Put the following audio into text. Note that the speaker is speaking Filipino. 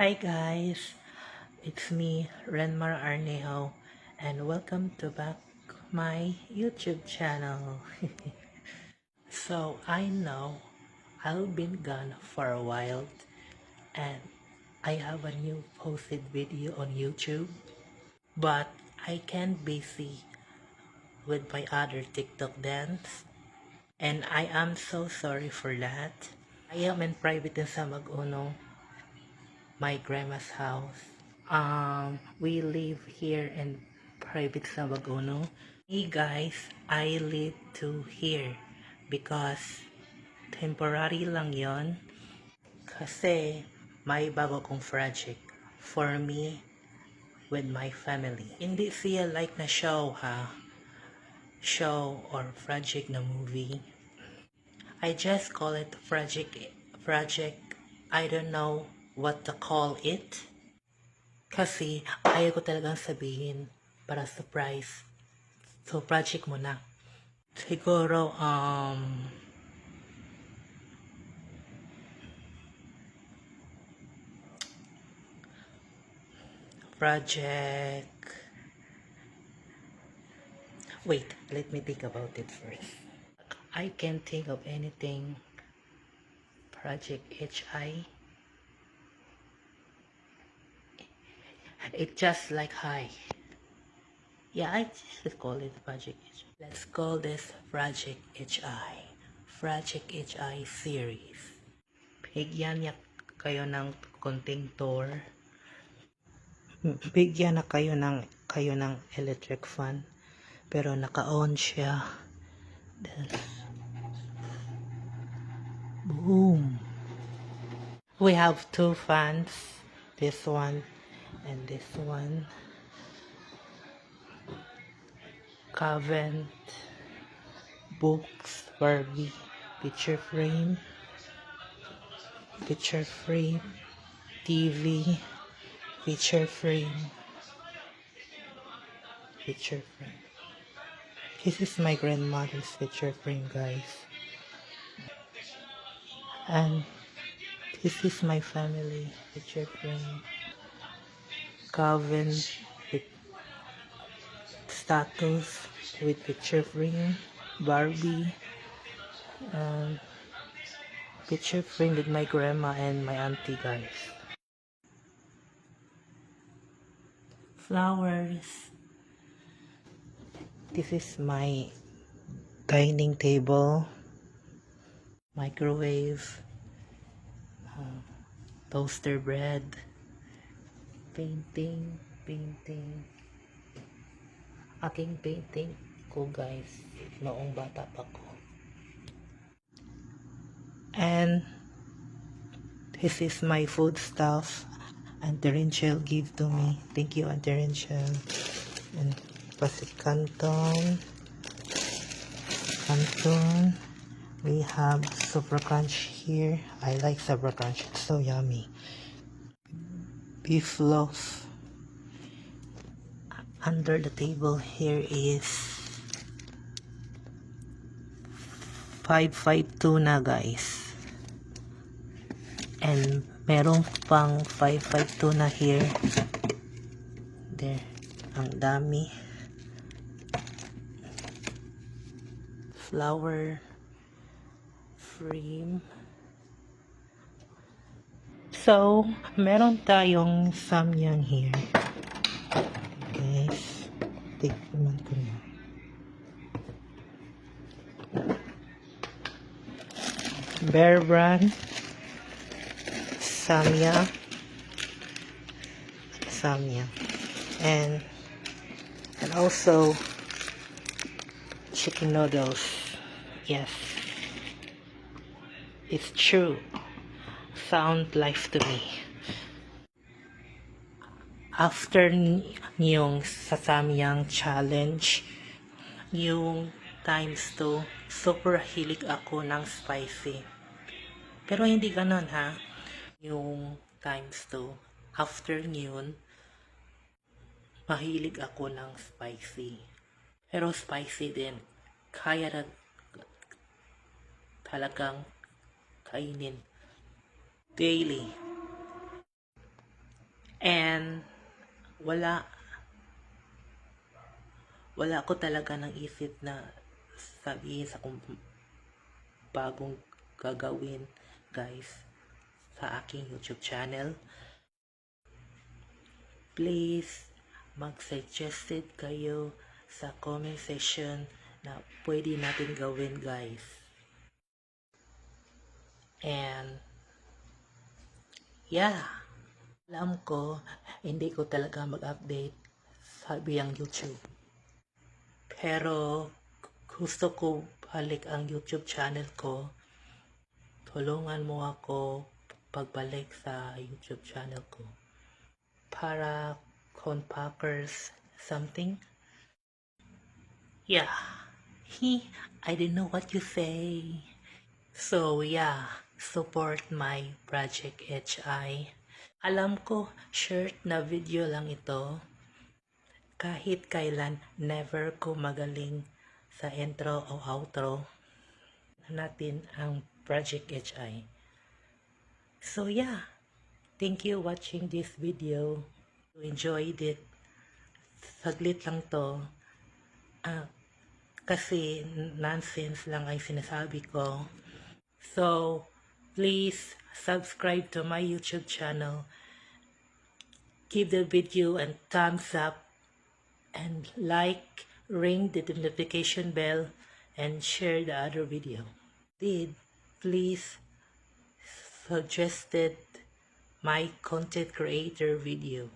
Hi guys, it's me Renmar Arnejo and welcome to back my YouTube channel. So I know I've been gone for a while and I have a new posted video on YouTube, but I can't busy with my other TikTok dance and I am so sorry for that. I am in private in Samaguno, my grandma's house. We live here in private Sabagono. Hey guys, I live to here because temporary lang yon. Kasi may bago kong project for me with my family. Hindi siya like na show ha. Show or project na movie. I just call it project. I don't know what to call it. Kasi ayaw ko talagang sabihin para surprise. So, project mo na. Siguro, project... Wait, let me think about it first. I can't think of anything. Project HI. It just like hi. Yeah, I just call it Project HI. Let's call this Project HI. Project HI series. Bigyan niya kayo ng konting tour. Bigyan na kayo ng electric fan. Pero naka-on siya. Then, boom. We have two fans. This one and this one. Cavent. Books. Barbie. Picture frame. Picture frame. TV. Picture frame. Picture frame. This is my grandmother's picture frame, guys. And this is my family picture frame. Calvin with status with picture frame. Barbie. Picture frame with my grandma and my auntie, guys. Flowers. This is my dining table. Microwave. Toaster bread. Painting. Aking painting ko, guys, noong bata pa ko. And this is my food stuff Auntie Rachel give to me. Thank you, Auntie Rachel. And Pasit Canton. We have Super Crunch here. I like Super Crunch. It's so yummy. Beef loaf. Under the table here is 5.5 tuna, guys. And merong pang 5.5 tuna here. There. Ang dami. Flower frame. So, meron tayong samyang here. Guys, tikman ko na. Bear Brand. Samyang. And also chicken noodles. Yes, it's true. Sound life to me. After yung sa Samyang challenge, yung times 2, super hilig ako ng spicy. Pero hindi ganon ha. Yung times 2, after yun, mahilig ako ng spicy. Pero spicy din. Kaya na talagang kainin daily. And wala wala ko talaga ng isip na sabihin sa kung bagong gagawin, guys, sa aking YouTube channel. Please, mag-suggested kayo sa comment section na pwede natin gawin, guys. And yeah, alam ko hindi ko talaga mag-update sa biyang YouTube. Pero gusto ko balik ang YouTube channel ko. Tulungan mo ako pagbalik sa YouTube channel ko para Conpackers something. Yeah, I didn't know what you say. So yeah, support my Project HI. Alam ko short na video lang ito. Kahit kailan, never ko magaling sa intro o outro natin ang Project HI. So yeah, thank you watching this video. You enjoyed it. Saglit lang to. Kasi nonsense lang ay sinasabi ko. So, please subscribe to my YouTube channel. Give the video a thumbs up. And like, ring the notification bell, and share the other video. Please suggested my content creator video.